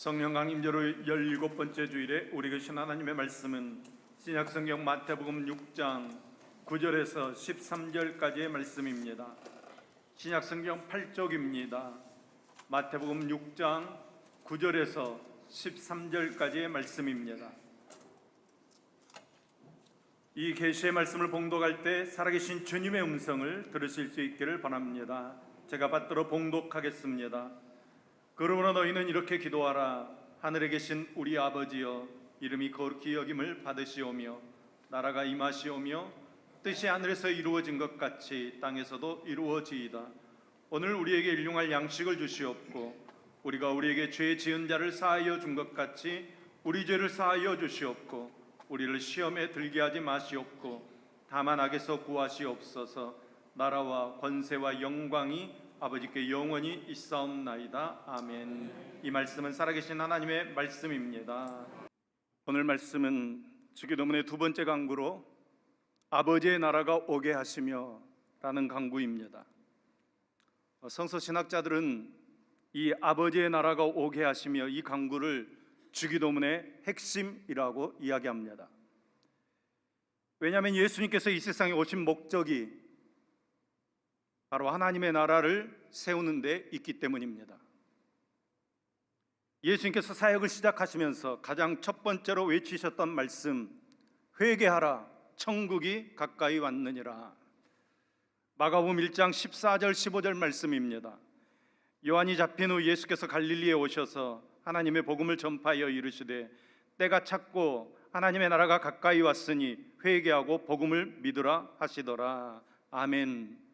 성령 강림절의 17번째 주일에 우리 계신 하나님의 말씀은 신약성경 마태복음 6장 9절에서 13절까지의 말씀입니다. 신약성경 8쪽입니다. 마태복음 6장 9절에서 13절까지의 말씀입니다. 이 계시의 말씀을 봉독할 때 살아계신 주님의 음성을 들으실 수 있기를 바랍니다. 제가 받들어 봉독하겠습니다. 그러므로 너희는 이렇게 기도하라. 하늘에 계신 우리 아버지여, 이름이 거룩히 여김을 받으시오며 나라가 임하시오며 뜻이 하늘에서 이루어진 것 같이 땅에서도 이루어지이다. 오늘 우리에게 일용할 양식을 주시옵고 우리가 우리에게 죄 지은 자를 사하여 준 것 같이 우리 죄를 사하여 주시옵고 우리를 시험에 들게 하지 마시옵고 다만 악에서 구하시옵소서. 나라와 권세와 영광이 아버지께 영원히 있사옵나이다. 아멘. 이 말씀은 살아계신 하나님의 말씀입니다. 오늘 말씀은 주기도문의 두 번째 강구로 아버지의 나라가 오게 하시며 라는 강구입니다. 성서신학자들은 이 아버지의 나라가 오게 하시며 이 강구를 주기도문의 핵심이라고 이야기합니다. 왜냐하면 예수님께서 이 세상에 오신 목적이 바로 하나님의 나라를 세우는 데 있기 때문입니다. 예수님께서 사역을 시작하시면서 가장 첫 번째로 외치셨던 말씀, 회개하라, 천국이 가까이 왔느니라. 마가복음 1장 14절 15절 말씀입니다. 요한이 잡힌 후 예수께서 갈릴리에 오셔서 하나님의 복음을 전파하여 이르시되 때가 찼고 하나님의 나라가 가까이 왔으니 회개하고 복음을 믿으라 하시더라. 아멘.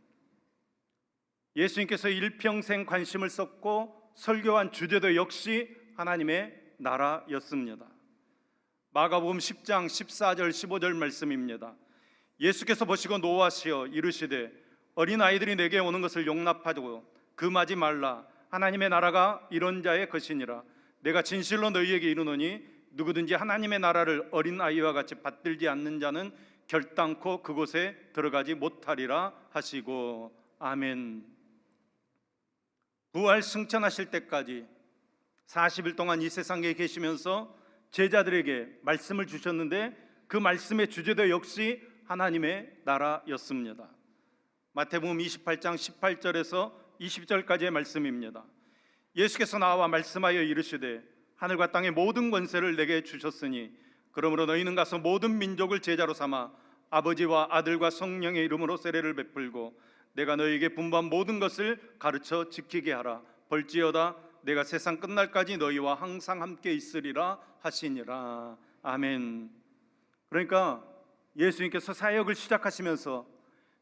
예수님께서 일평생 관심을 쏟고 설교한 주제도 역시 하나님의 나라였습니다. 마가복음 10장 14절 15절 말씀입니다. 예수께서 보시고 노하시어 이르시되 어린아이들이 내게 오는 것을 용납하고 금하지 말라. 하나님의 나라가 이런 자의 것이니라. 내가 진실로 너희에게 이르노니 누구든지 하나님의 나라를 어린아이와 같이 받들지 않는 자는 결단코 그곳에 들어가지 못하리라 하시고. 아멘. 부활 승천하실 때까지 40일 동안 이 세상에 계시면서 제자들에게 말씀을 주셨는데 그 말씀의 주제도 역시 하나님의 나라였습니다. 마태복음 28장 18절에서 20절까지의 말씀입니다. 예수께서 나와 말씀하여 이르시되 하늘과 땅의 모든 권세를 내게 주셨으니 그러므로 너희는 가서 모든 민족을 제자로 삼아 아버지와 아들과 성령의 이름으로 세례를 베풀고 내가 너희에게 분부한 모든 것을 가르쳐 지키게 하라. 볼지어다 내가 세상 끝날까지 너희와 항상 함께 있으리라 하시니라. 아멘. 그러니까 예수님께서 사역을 시작하시면서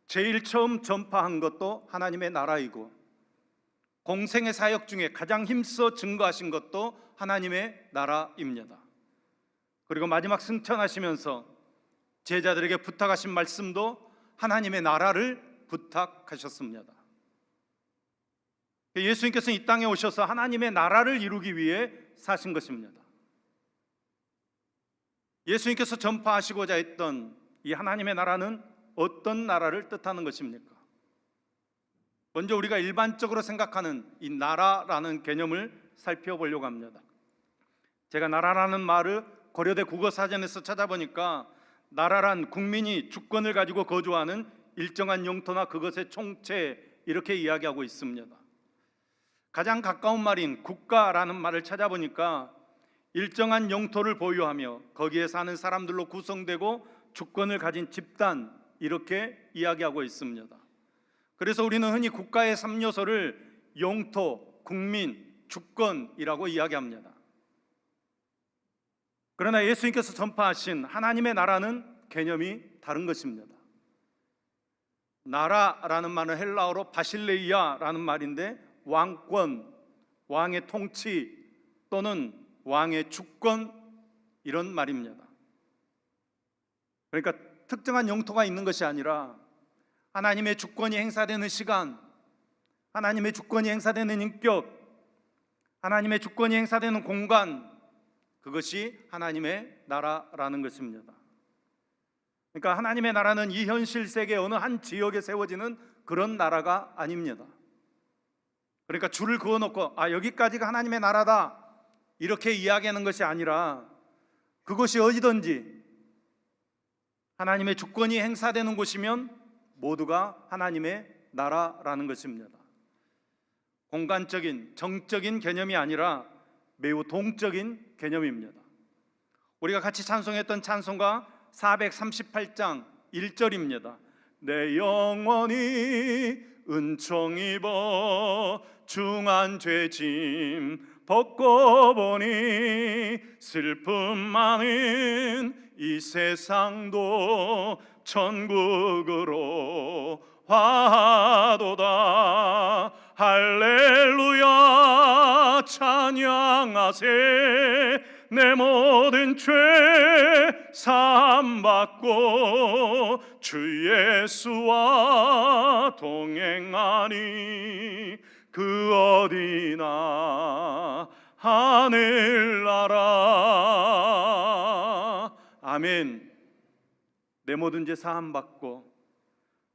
제일 처음 전파한 것도 하나님의 나라이고 공생의 사역 중에 가장 힘써 증거하신 것도 하나님의 나라입니다. 그리고 마지막 승천하시면서 제자들에게 부탁하신 말씀도 하나님의 나라를 부탁하셨습니다. 예수님께서는 이 땅에 오셔서 하나님의 나라를 이루기 위해 사신 것입니다. 예수님께서 전파하시고자 했던 이 하나님의 나라는 어떤 나라를 뜻하는 것입니까? 먼저 우리가 일반적으로 생각하는 이 나라라는 개념을 살펴보려고 합니다. 제가 나라라는 말을 고려대 국어사전에서 찾아보니까 나라란 국민이 주권을 가지고 거주하는 일정한 영토나 그것의 총체, 이렇게 이야기하고 있습니다. 가장 가까운 말인 국가라는 말을 찾아보니까 일정한 영토를 보유하며 거기에 사는 사람들로 구성되고 주권을 가진 집단, 이렇게 이야기하고 있습니다. 그래서 우리는 흔히 국가의 3요소를 영토, 국민, 주권이라고 이야기합니다. 그러나 예수님께서 전파하신 하나님의 나라는 개념이 다른 것입니다. 나라라는 말은 헬라어로 바실레이아라는 말인데 왕권, 왕의 통치 또는 왕의 주권, 이런 말입니다. 그러니까 특정한 영토가 있는 것이 아니라 하나님의 주권이 행사되는 시간, 하나님의 주권이 행사되는 인격, 하나님의 주권이 행사되는 공간, 그것이 하나님의 나라라는 것입니다. 그러니까 하나님의 나라는 이 현실 세계 어느 한 지역에 세워지는 그런 나라가 아닙니다. 그러니까 줄을 그어놓고 여기까지가 하나님의 나라다, 이렇게 이야기하는 것이 아니라 그곳이 어디든지 하나님의 주권이 행사되는 곳이면 모두가 하나님의 나라라는 것입니다. 공간적인, 정적인 개념이 아니라 매우 동적인 개념입니다. 우리가 같이 찬송했던 찬송가 438장 1절입니다. 내 영혼이 은총 입어 중한 죄짐 벗고 보니 슬픔 많은 이 세상도 천국으로 화도다. 할렐루야 찬양하세. 내 모든 죄 사함받고 주 예수와 동행하니 그 어디나 하늘나라. 아멘. 내 모든 죄 사함받고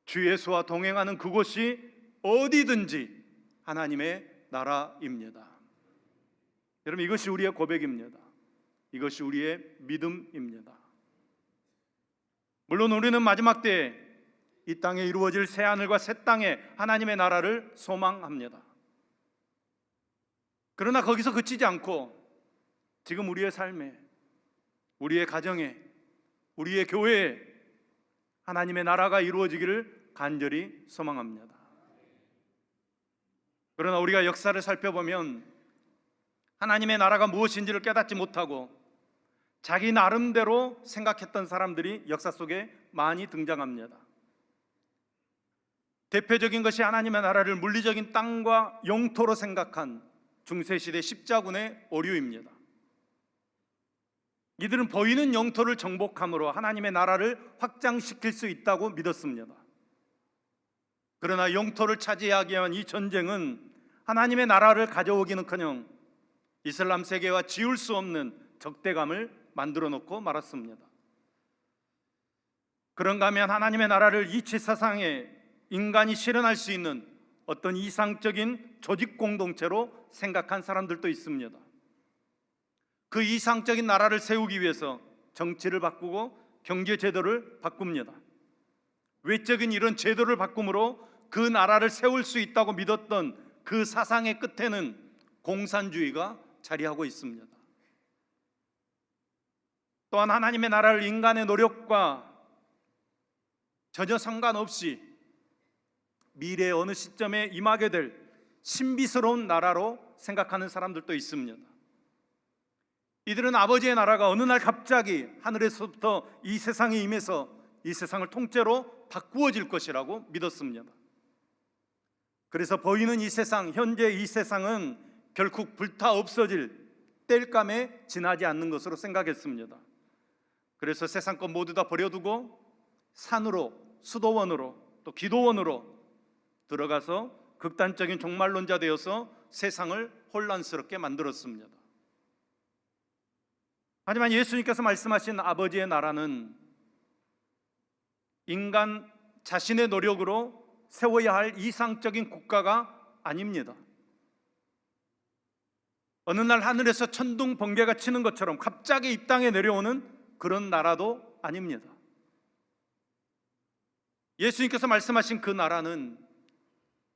주 예수와 동행하는 그곳이 어디든지 하나님의 나라입니다. 여러분, 이것이 우리의 고백입니다. 이것이 우리의 믿음입니다. 물론 우리는 마지막 때에 이 땅에 이루어질 새 하늘과 새 땅에 하나님의 나라를 소망합니다. 그러나 거기서 그치지 않고 지금 우리의 삶에, 우리의 가정에, 우리의 교회에 하나님의 나라가 이루어지기를 간절히 소망합니다. 그러나 우리가 역사를 살펴보면 하나님의 나라가 무엇인지를 깨닫지 못하고 자기 나름대로 생각했던 사람들이 역사 속에 많이 등장합니다. 대표적인 것이 하나님의 나라를 물리적인 땅과 영토로 생각한 중세시대 십자군의 오류입니다. 이들은 보이는 영토를 정복함으로 하나님의 나라를 확장시킬 수 있다고 믿었습니다. 그러나 영토를 차지하기 위한 이 전쟁은 하나님의 나라를 가져오기는커녕 이슬람 세계와 지울 수 없는 적대감을 만들어 놓고 말았습니다. 그런가 하면 하나님의 나라를 이치 사상에 인간이 실현할 수 있는 어떤 이상적인 조직 공동체로 생각한 사람들도 있습니다. 그 이상적인 나라를 세우기 위해서 정치를 바꾸고 경제 제도를 바꿉니다. 외적인 이런 제도를 바꿈으로 그 나라를 세울 수 있다고 믿었던 그 사상의 끝에는 공산주의가 자리하고 있습니다. 또한 하나님의 나라를 인간의 노력과 전혀 상관없이 미래의 어느 시점에 임하게 될 신비스러운 나라로 생각하는 사람들도 있습니다. 이들은 아버지의 나라가 어느 날 갑자기 하늘에서부터 이 세상에 임해서 이 세상을 통째로 바꾸어질 것이라고 믿었습니다. 그래서 보이는 이 세상, 현재 이 세상은 결국 불타 없어질 땔감에 지나지 않는 것으로 생각했습니다. 그래서 세상 것 모두 다 버려두고 산으로, 수도원으로, 또 기도원으로 들어가서 극단적인 종말론자 되어서 세상을 혼란스럽게 만들었습니다. 하지만 예수님께서 말씀하신 아버지의 나라는 인간 자신의 노력으로 세워야 할 이상적인 국가가 아닙니다. 어느 날 하늘에서 천둥 번개가 치는 것처럼 갑자기 이 땅에 내려오는 그런 나라도 아닙니다. 예수님께서 말씀하신 그 나라는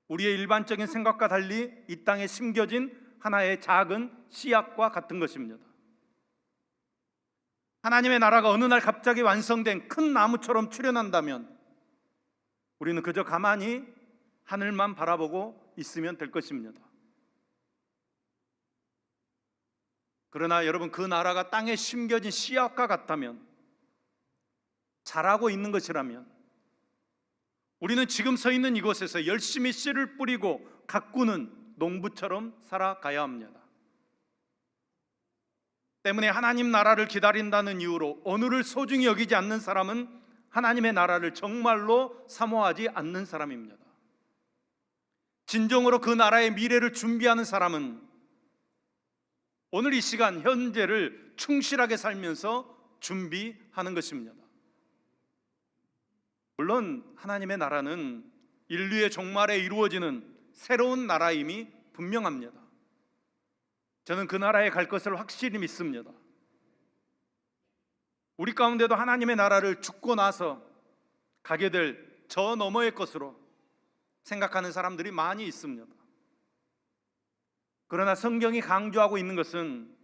우리의 일반적인 생각과 달리 이 땅에 심겨진 하나의 작은 씨앗과 같은 것입니다. 하나님의 나라가 어느 날 갑자기 완성된 큰 나무처럼 출현한다면 우리는 그저 가만히 하늘만 바라보고 있으면 될 것입니다. 그러나 여러분, 그 나라가 땅에 심겨진 씨앗과 같다면, 자라고 있는 것이라면 우리는 지금 서 있는 이곳에서 열심히 씨를 뿌리고 가꾸는 농부처럼 살아가야 합니다. 때문에 하나님 나라를 기다린다는 이유로 오늘을 소중히 여기지 않는 사람은 하나님의 나라를 정말로 사모하지 않는 사람입니다. 진정으로 그 나라의 미래를 준비하는 사람은 오늘 이 시간 현재를 충실하게 살면서 준비하는 것입니다. 물론 하나님의 나라는 인류의 종말에 이루어지는 새로운 나라임이 분명합니다. 저는 그 나라에 갈 것을 확실히 믿습니다. 우리 가운데도 하나님의 나라를 죽고 나서 가게 될 저 너머의 것으로 생각하는 사람들이 많이 있습니다. 그러나 성경이 강조하고 있는 것은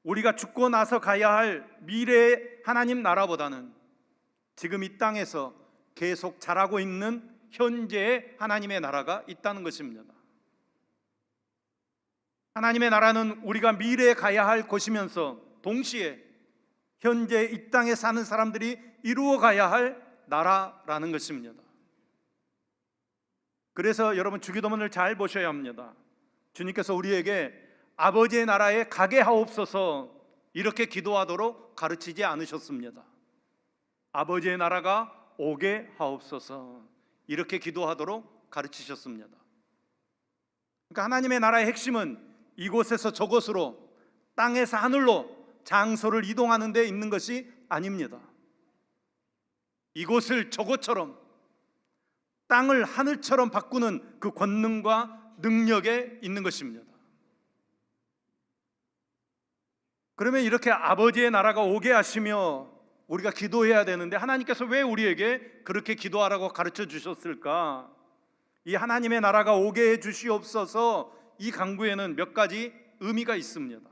우리가 죽고 나서 가야 할 미래의 하나님 나라보다는 지금 이 땅에서 계속 자라고 있는 현재의 하나님의 나라가 있다는 것입니다. 하나님의 나라는 우리가 미래에 가야 할 것이면서 동시에 현재 이 땅에 사는 사람들이 이루어 가야 할 나라라는 것입니다. 그래서 여러분 주기도문을 잘 보셔야 합니다. 주님께서 우리에게 아버지의 나라에 가게 하옵소서 이렇게 기도하도록 가르치지 않으셨습니다. 아버지의 나라가 오게 하옵소서 이렇게 기도하도록 가르치셨습니다. 그러니까 하나님의 나라의 핵심은 이곳에서 저곳으로, 땅에서 하늘로 장소를 이동하는 데 있는 것이 아닙니다. 이곳을 저곳처럼, 땅을 하늘처럼 바꾸는 그 권능과 능력에 있는 것입니다. 그러면 이렇게 아버지의 나라가 오게 하시며 우리가 기도해야 되는데 하나님께서 왜 우리에게 그렇게 기도하라고 가르쳐 주셨을까? 이 하나님의 나라가 오게 해 주시옵소서, 이 간구에는 몇 가지 의미가 있습니다.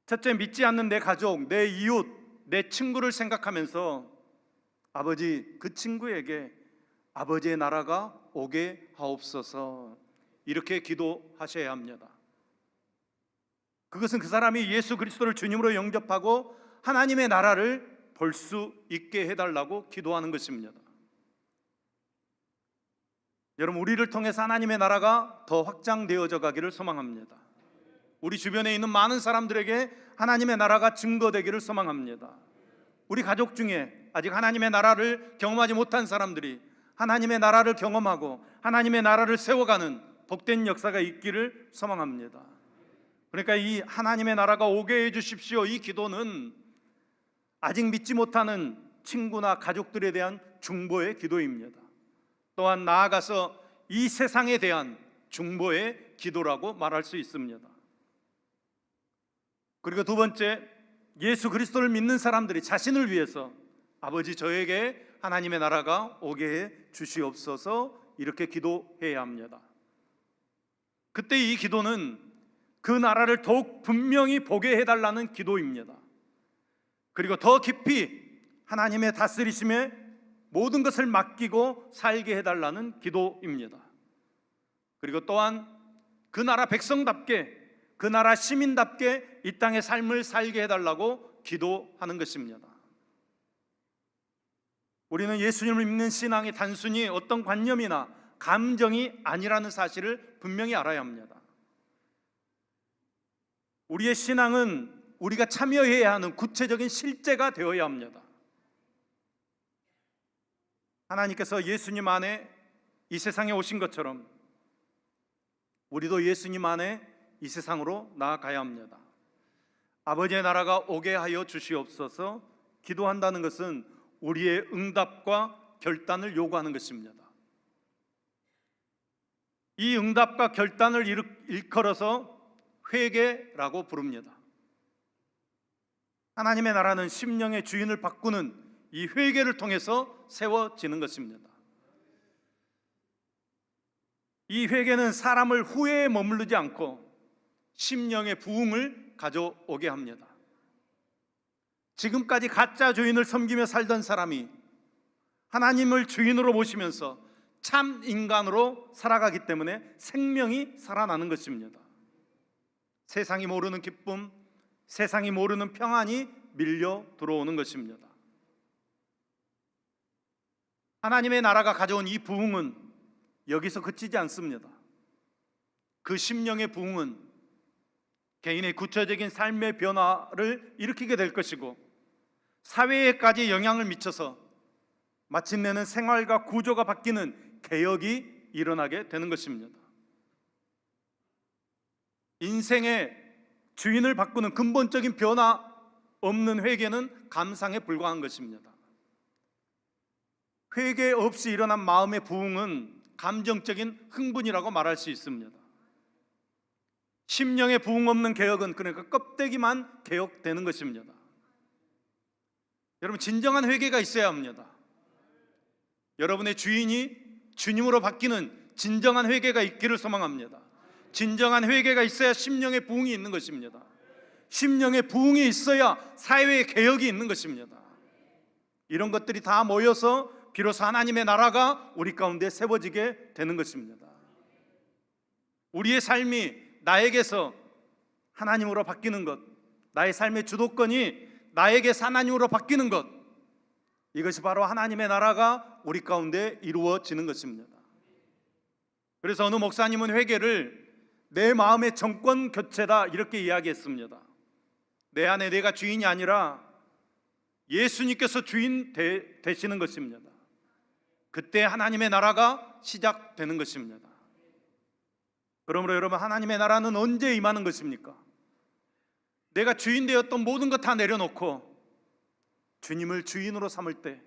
첫째, 믿지 않는 내 가족, 내 이웃, 내 친구를 생각하면서 아버지, 그 친구에게 아버지의 나라가 오게 하옵소서 이렇게 기도하셔야 합니다. 그것은 그 사람이 예수 그리스도를 주님으로 영접하고 하나님의 나라를 볼 수 있게 해달라고 기도하는 것입니다. 여러분, 우리를 통해서 하나님의 나라가 더 확장되어져 가기를 소망합니다. 우리 주변에 있는 많은 사람들에게 하나님의 나라가 증거되기를 소망합니다. 우리 가족 중에 아직 하나님의 나라를 경험하지 못한 사람들이 하나님의 나라를 경험하고 하나님의 나라를 세워가는 복된 역사가 있기를 소망합니다. 그러니까 이 하나님의 나라가 오게 해 주십시오, 이 기도는 아직 믿지 못하는 친구나 가족들에 대한 중보의 기도입니다. 또한 나아가서 이 세상에 대한 중보의 기도라고 말할 수 있습니다. 그리고 두 번째, 예수 그리스도를 믿는 사람들이 자신을 위해서 아버지, 저에게 하나님의 나라가 오게 해 주시옵소서 이렇게 기도해야 합니다. 그때 이 기도는 그 나라를 더욱 분명히 보게 해달라는 기도입니다. 그리고 더 깊이 하나님의 다스리심에 모든 것을 맡기고 살게 해달라는 기도입니다. 그리고 또한 그 나라 백성답게, 그 나라 시민답게 이 땅의 삶을 살게 해달라고 기도하는 것입니다. 우리는 예수님을 믿는 신앙이 단순히 어떤 관념이나 감정이 아니라는 사실을 분명히 알아야 합니다. 우리의 신앙은 우리가 참여해야 하는 구체적인 실제가 되어야 합니다. 하나님께서 예수님 안에 이 세상에 오신 것처럼 우리도 예수님 안에 이 세상으로 나아가야 합니다. 아버지의 나라가 오게 하여 주시옵소서 기도한다는 것은 우리의 응답과 결단을 요구하는 것입니다. 이 응답과 결단을 일컬어서 회개라고 부릅니다. 하나님의 나라는 심령의 주인을 바꾸는 이 회개를 통해서 세워지는 것입니다. 이 회개는 사람을 후회에 머무르지 않고 심령의 부흥을 가져오게 합니다. 지금까지 가짜 주인을 섬기며 살던 사람이 하나님을 주인으로 모시면서 참 인간으로 살아가기 때문에 생명이 살아나는 것입니다. 세상이 모르는 기쁨, 세상이 모르는 평안이 밀려 들어오는 것입니다. 하나님의 나라가 가져온 이 부흥은 여기서 그치지 않습니다. 그 심령의 부흥은 개인의 구체적인 삶의 변화를 일으키게 될 것이고 사회에까지 영향을 미쳐서 마침내는 생활과 구조가 바뀌는 개혁이 일어나게 되는 것입니다. 인생의 주인을 바꾸는 근본적인 변화 없는 회개는 감상에 불과한 것입니다. 회개 없이 일어난 마음의 부흥은 감정적인 흥분이라고 말할 수 있습니다. 심령에 부흥 없는 개혁은 그러니까 껍데기만 개혁되는 것입니다. 여러분, 진정한 회개가 있어야 합니다. 여러분의 주인이 주님으로 바뀌는 진정한 회개가 있기를 소망합니다. 진정한 회개가 있어야 심령의 부흥이 있는 것입니다. 심령의 부흥이 있어야 사회의 개혁이 있는 것입니다. 이런 것들이 다 모여서 비로소 하나님의 나라가 우리 가운데 세워지게 되는 것입니다. 우리의 삶이 나에게서 하나님으로 바뀌는 것, 나의 삶의 주도권이 나에게서 하나님으로 바뀌는 것, 이것이 바로 하나님의 나라가 우리 가운데 이루어지는 것입니다. 그래서 어느 목사님은 회개를 내 마음의 정권 교체다 이렇게 이야기했습니다. 내 안에 내가 주인이 아니라 예수님께서 주인 되시는 것입니다. 그때 하나님의 나라가 시작되는 것입니다. 그러므로 여러분, 하나님의 나라는 언제 임하는 것입니까? 내가 주인 되었던 모든 것 다 내려놓고 주님을 주인으로 삼을 때,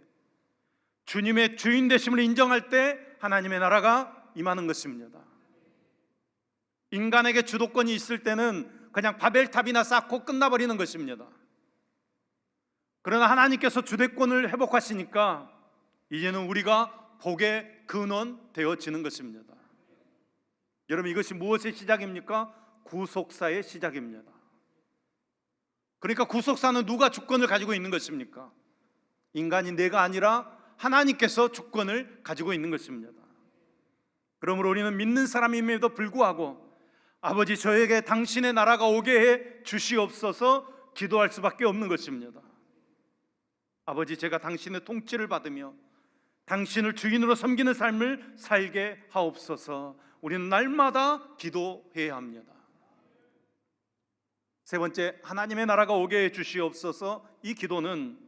주님의 주인 되심을 인정할 때 하나님의 나라가 임하는 것입니다. 인간에게 주도권이 있을 때는 그냥 바벨탑이나 쌓고 끝나버리는 것입니다. 그러나 하나님께서 주도권을 회복하시니까 이제는 우리가 복의 근원 되어지는 것입니다. 여러분, 이것이 무엇의 시작입니까? 구속사의 시작입니다. 그러니까 구속사는 누가 주권을 가지고 있는 것입니까? 인간인 내가 아니라 하나님께서 주권을 가지고 있는 것입니다. 그러므로 우리는 믿는 사람임에도 불구하고 아버지, 저에게 당신의 나라가 오게 해 주시옵소서 기도할 수밖에 없는 것입니다. 아버지, 제가 당신의 통치를 받으며 당신을 주인으로 섬기는 삶을 살게 하옵소서. 우리는 날마다 기도해야 합니다. 세 번째, 하나님의 나라가 오게 해 주시옵소서. 이 기도는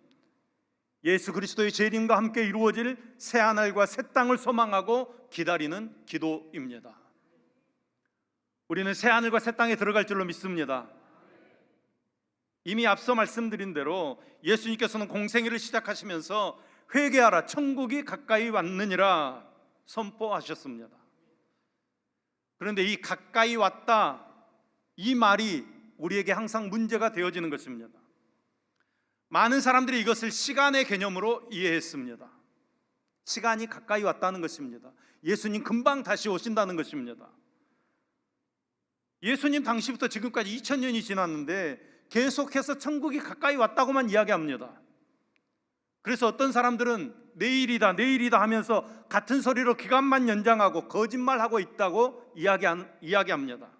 예수 그리스도의 재림과 함께 이루어질 새하늘과 새 땅을 소망하고 기다리는 기도입니다. 우리는 새하늘과 새 땅에 들어갈 줄로 믿습니다. 이미 앞서 말씀드린 대로 예수님께서는 공생애를 시작하시면서 회개하라, 천국이 가까이 왔느니라 선포하셨습니다. 그런데 이 가까이 왔다, 이 말이 우리에게 항상 문제가 되어지는 것입니다. 많은 사람들이 이것을 시간의 개념으로 이해했습니다. 시간이 가까이 왔다는 것입니다. 예수님 금방 다시 오신다는 것입니다. 예수님 당시부터 지금까지 2000년이 지났는데 계속해서 천국이 가까이 왔다고만 이야기합니다. 그래서 어떤 사람들은 내일이다 내일이다 하면서 같은 소리로 기간만 연장하고 거짓말하고 있다고 이야기합니다.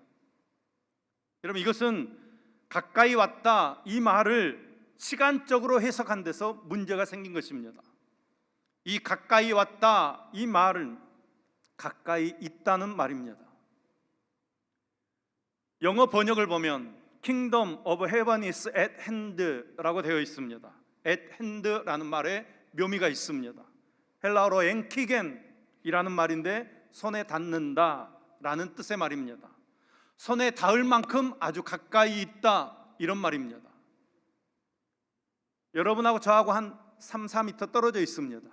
여러분, 이것은 가까이 왔다 이 말을 시간적으로 해석한 데서 문제가 생긴 것입니다. 이 가까이 왔다 이 말은 가까이 있다는 말입니다. 영어 번역을 보면 Kingdom of Heaven is at hand라고 되어 있습니다. at hand라는 말에 묘미가 있습니다. 헬라어로 엔키겐이라는 말인데 손에 닿는다 라는 뜻의 말입니다. 손에 닿을 만큼 아주 가까이 있다, 이런 말입니다. 여러분하고 저하고 한 3, 4m 떨어져 있습니다.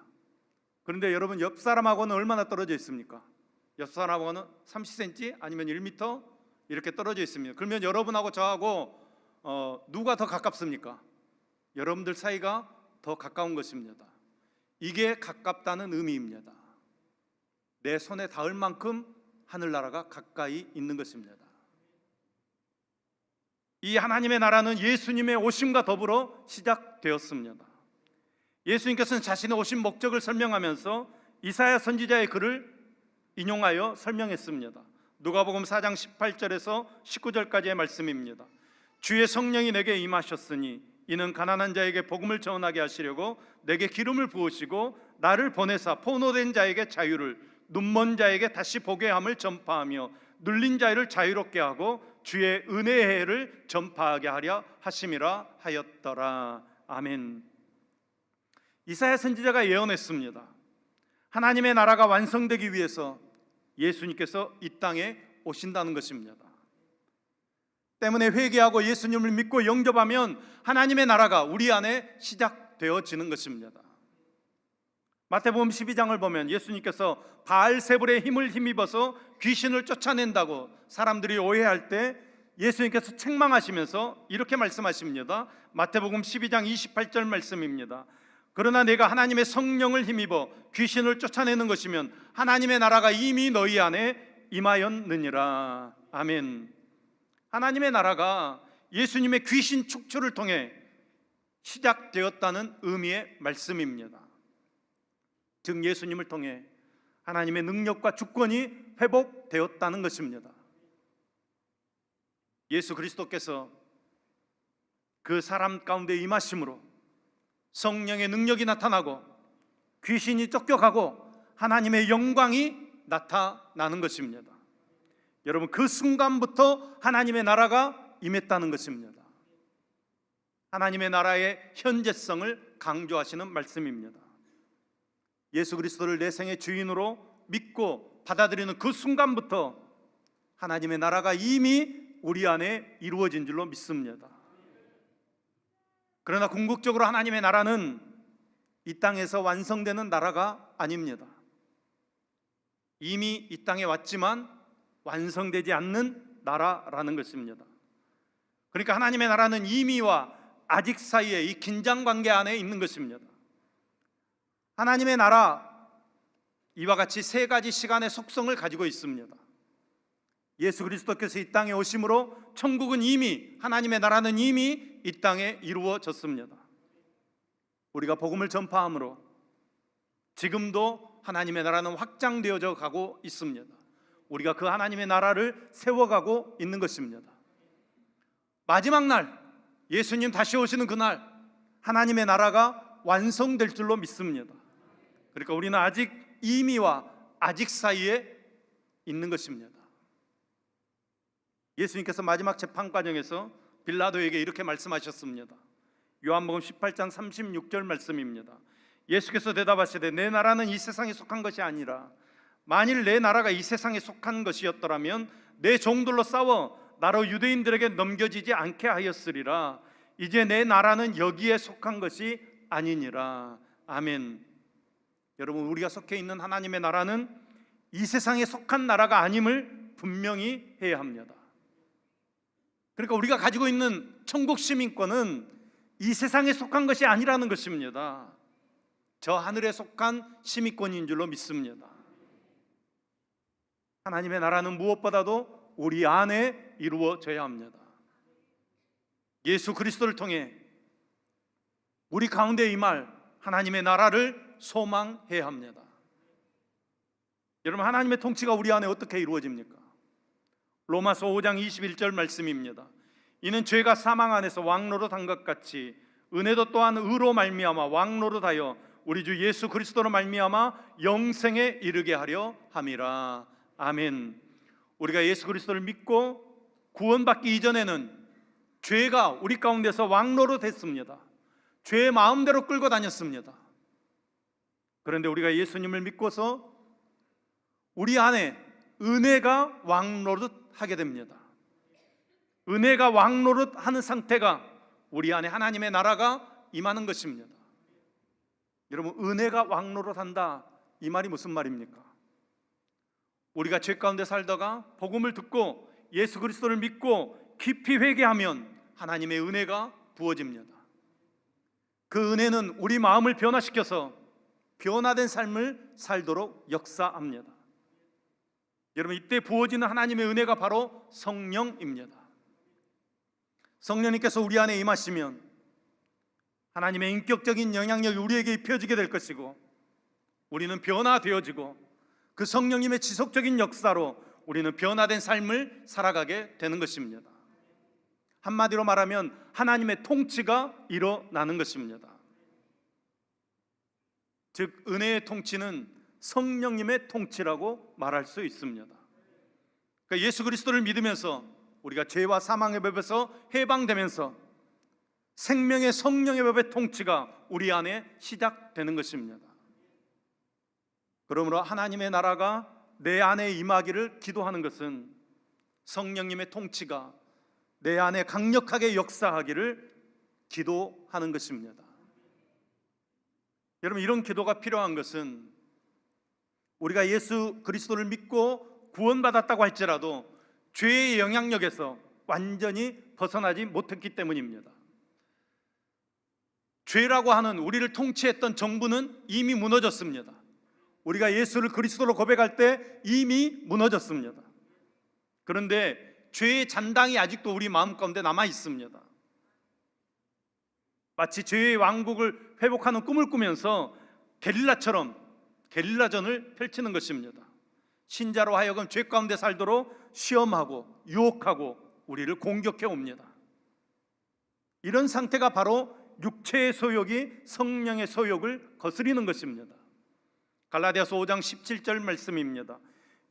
그런데 여러분, 옆 사람하고는 얼마나 떨어져 있습니까? 옆 사람하고는 30cm 아니면 1m 이렇게 떨어져 있습니다. 그러면 여러분하고 저하고 누가 더 가깝습니까? 여러분들 사이가 더 가까운 것입니다. 이게 가깝다는 의미입니다. 내 손에 닿을 만큼 하늘나라가 가까이 있는 것입니다. 이 하나님의 나라는 예수님의 오심과 더불어 시작되었습니다. 예수님께서는 자신의 오신 목적을 설명하면서 이사야 선지자의 글을 인용하여 설명했습니다. 누가복음 4장 18절에서 19절까지의 말씀입니다. 주의 성령이 내게 임하셨으니 이는 가난한 자에게 복음을 전하게 하시려고 내게 기름을 부으시고 나를 보내사 포로된 자에게 자유를, 눈먼 자에게 다시 보게 함을 전파하며 눌린 자를 자유롭게 하고 주의 은혜의 해를 전파하게 하려 하심이라 하였더라. 아멘. 이사야 선지자가 예언했습니다. 하나님의 나라가 완성되기 위해서 예수님께서 이 땅에 오신다는 것입니다. 때문에 회개하고 예수님을 믿고 영접하면 하나님의 나라가 우리 안에 시작되어지는 것입니다. 마태복음 12장을 보면 예수님께서 바알세불의 힘을 힘입어서 귀신을 쫓아낸다고 사람들이 오해할 때 예수님께서 책망하시면서 이렇게 말씀하십니다. 마태복음 12장 28절 말씀입니다. 그러나 내가 하나님의 성령을 힘입어 귀신을 쫓아내는 것이면 하나님의 나라가 이미 너희 안에 임하였느니라. 아멘. 하나님의 나라가 예수님의 귀신 축출을 통해 시작되었다는 의미의 말씀입니다. 즉 예수님을 통해 하나님의 능력과 주권이 회복되었다는 것입니다. 예수 그리스도께서 그 사람 가운데 임하심으로 성령의 능력이 나타나고 귀신이 쫓겨가고 하나님의 영광이 나타나는 것입니다. 여러분, 그 순간부터 하나님의 나라가 임했다는 것입니다. 하나님의 나라의 현재성을 강조하시는 말씀입니다. 예수 그리스도를 내 생의 주인으로 믿고 받아들이는 그 순간부터 하나님의 나라가 이미 우리 안에 이루어진 줄로 믿습니다. 그러나 궁극적으로 하나님의 나라는 이 땅에서 완성되는 나라가 아닙니다. 이미 이 땅에 왔지만 완성되지 않는 나라라는 것입니다. 그러니까 하나님의 나라는 이미와 아직 사이에 이 긴장관계 안에 있는 것입니다. 하나님의 나라, 이와 같이 세 가지 시간의 속성을 가지고 있습니다. 예수 그리스도께서 이 땅에 오심으로 천국은 이미, 하나님의 나라는 이미 이 땅에 이루어졌습니다. 우리가 복음을 전파함으로 지금도 하나님의 나라는 확장되어져 가고 있습니다. 우리가 그 하나님의 나라를 세워가고 있는 것입니다. 마지막 날, 예수님 다시 오시는 그날 하나님의 나라가 완성될 줄로 믿습니다. 그러니까 우리는 아직 이미와 아직 사이에 있는 것입니다. 예수님께서 마지막 재판 과정에서 빌라도에게 이렇게 말씀하셨습니다. 요한복음 18장 36절 말씀입니다. 예수께서 대답하시되 내 나라는 이 세상에 속한 것이 아니라 만일 내 나라가 이 세상에 속한 것이었더라면 내 종들로 싸워 나로 유대인들에게 넘겨지지 않게 하였으리라. 이제 내 나라는 여기에 속한 것이 아니니라. 아멘. 여러분, 우리가 속해 있는 하나님의 나라는 이 세상에 속한 나라가 아님을 분명히 해야 합니다. 그러니까 우리가 가지고 있는 천국 시민권은 이 세상에 속한 것이 아니라는 것입니다. 저 하늘에 속한 시민권인 줄로 믿습니다. 하나님의 나라는 무엇보다도 우리 안에 이루어져야 합니다. 예수 그리스도를 통해 우리 가운데 임할 하나님의 나라를 소망해야 합니다. 여러분, 하나님의 통치가 우리 안에 어떻게 이루어집니까? 로마서 5장 21절 말씀입니다. 이는 죄가 사망 안에서 왕노릇한 것 같이 은혜도 또한 의로 말미암아 왕노릇하여 우리 주 예수 그리스도로 말미암아 영생에 이르게 하려 함이라. 아멘. 우리가 예수 그리스도를 믿고 구원받기 이전에는 죄가 우리 가운데서 왕노릇했습니다. 죄의 마음대로 끌고 다녔습니다. 그런데 우리가 예수님을 믿고서 우리 안에 은혜가 왕노릇하게 됩니다. 은혜가 왕노릇하는 상태가 우리 안에 하나님의 나라가 임하는 것입니다. 여러분, 은혜가 왕노릇한다, 이 말이 무슨 말입니까? 우리가 죄 가운데 살다가 복음을 듣고 예수 그리스도를 믿고 깊이 회개하면 하나님의 은혜가 부어집니다. 그 은혜는 우리 마음을 변화시켜서 변화된 삶을 살도록 역사합니다. 여러분, 이때 부어지는 하나님의 은혜가 바로 성령입니다. 성령님께서 우리 안에 임하시면 하나님의 인격적인 영향력이 우리에게 입혀지게 될 것이고 우리는 변화되어지고 그 성령님의 지속적인 역사로 우리는 변화된 삶을 살아가게 되는 것입니다. 한마디로 말하면 하나님의 통치가 일어나는 것입니다. 즉, 은혜의 통치는 성령님의 통치라고 말할 수 있습니다. 그러니까 예수 그리스도를 믿으면서 우리가 죄와 사망의 법에서 해방되면서 생명의 성령의 법의 통치가 우리 안에 시작되는 것입니다. 그러므로 하나님의 나라가 내 안에 임하기를 기도하는 것은 성령님의 통치가 내 안에 강력하게 역사하기를 기도하는 것입니다. 여러분, 이런 기도가 필요한 것은 우리가 예수 그리스도를 믿고 구원받았다고 할지라도 죄의 영향력에서 완전히 벗어나지 못했기 때문입니다. 죄라고 하는 우리를 통치했던 정부는 이미 무너졌습니다. 우리가 예수를 그리스도로 고백할 때 이미 무너졌습니다. 그런데 죄의 잔당이 아직도 우리 마음 가운데 남아 있습니다. 마치 죄의 왕국을 회복하는 꿈을 꾸면서 게릴라처럼 게릴라전을 펼치는 것입니다. 신자로 하여금 죄 가운데 살도록 시험하고 유혹하고 우리를 공격해 옵니다. 이런 상태가 바로 육체의 소욕이 성령의 소욕을 거스리는 것입니다. 갈라디아서 5장 17절 말씀입니다.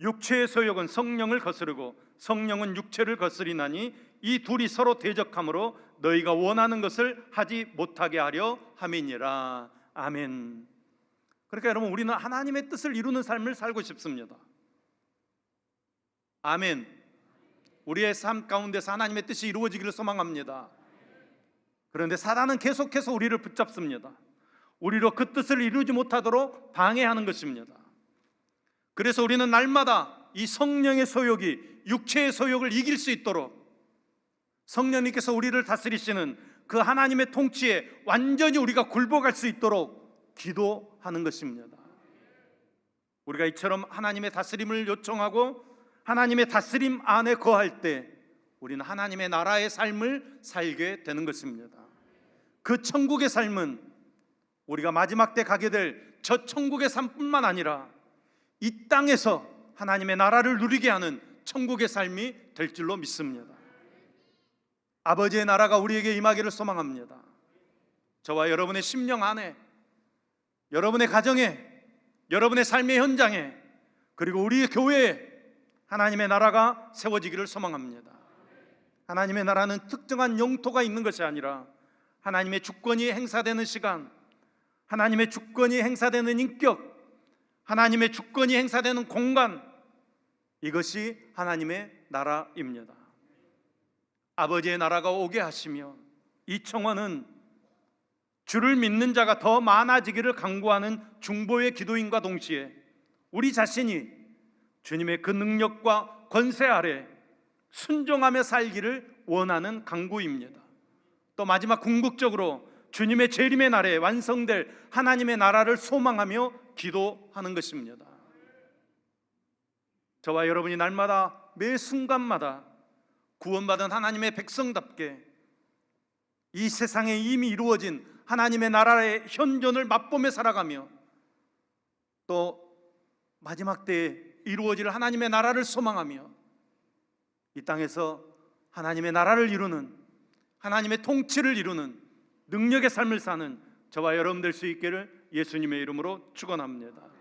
육체의 소욕은 성령을 거스르고 성령은 육체를 거스리나니 이 둘이 서로 대적하므로 너희가 원하는 것을 하지 못하게 하려 함이니라. 아멘. 그러니까 여러분, 우리는 하나님의 뜻을 이루는 삶을 살고 싶습니다. 아멘. 우리의 삶 가운데서 하나님의 뜻이 이루어지기를 소망합니다. 그런데 사단은 계속해서 우리를 붙잡습니다. 우리로 그 뜻을 이루지 못하도록 방해하는 것입니다. 그래서 우리는 날마다 이 성령의 소욕이 육체의 소욕을 이길 수 있도록 성령님께서 우리를 다스리시는 그 하나님의 통치에 완전히 우리가 굴복할 수 있도록 기도하는 것입니다. 우리가 이처럼 하나님의 다스림을 요청하고 하나님의 다스림 안에 거할 때 우리는 하나님의 나라의 삶을 살게 되는 것입니다. 그 천국의 삶은 우리가 마지막 때 가게 될 저 천국의 삶뿐만 아니라 이 땅에서 하나님의 나라를 누리게 하는 천국의 삶이 될 줄로 믿습니다. 아버지의 나라가 우리에게 임하기를 소망합니다. 저와 여러분의 심령 안에, 여러분의 가정에, 여러분의 삶의 현장에, 그리고 우리의 교회에 하나님의 나라가 세워지기를 소망합니다. 하나님의 나라는 특정한 영토가 있는 것이 아니라 하나님의 주권이 행사되는 시간, 하나님의 주권이 행사되는 인격, 하나님의 주권이 행사되는 공간, 이것이 하나님의 나라입니다. 아버지의 나라가 오게 하시며 이 청원은 주를 믿는 자가 더 많아지기를 간구하는 중보의 기도인과 동시에 우리 자신이 주님의 그 능력과 권세 아래 순종하며 살기를 원하는 간구입니다. 또 마지막 궁극적으로 주님의 재림의 날에 완성될 하나님의 나라를 소망하며 기도하는 것입니다. 저와 여러분이 날마다 매 순간마다 구원받은 하나님의 백성답게 이 세상에 이미 이루어진 하나님의 나라의 현존을 맛보며 살아가며 또 마지막 때에 이루어질 하나님의 나라를 소망하며 이 땅에서 하나님의 나라를 이루는, 하나님의 통치를 이루는 능력의 삶을 사는 저와 여러분 될 수 있기를 예수님의 이름으로 축원합니다.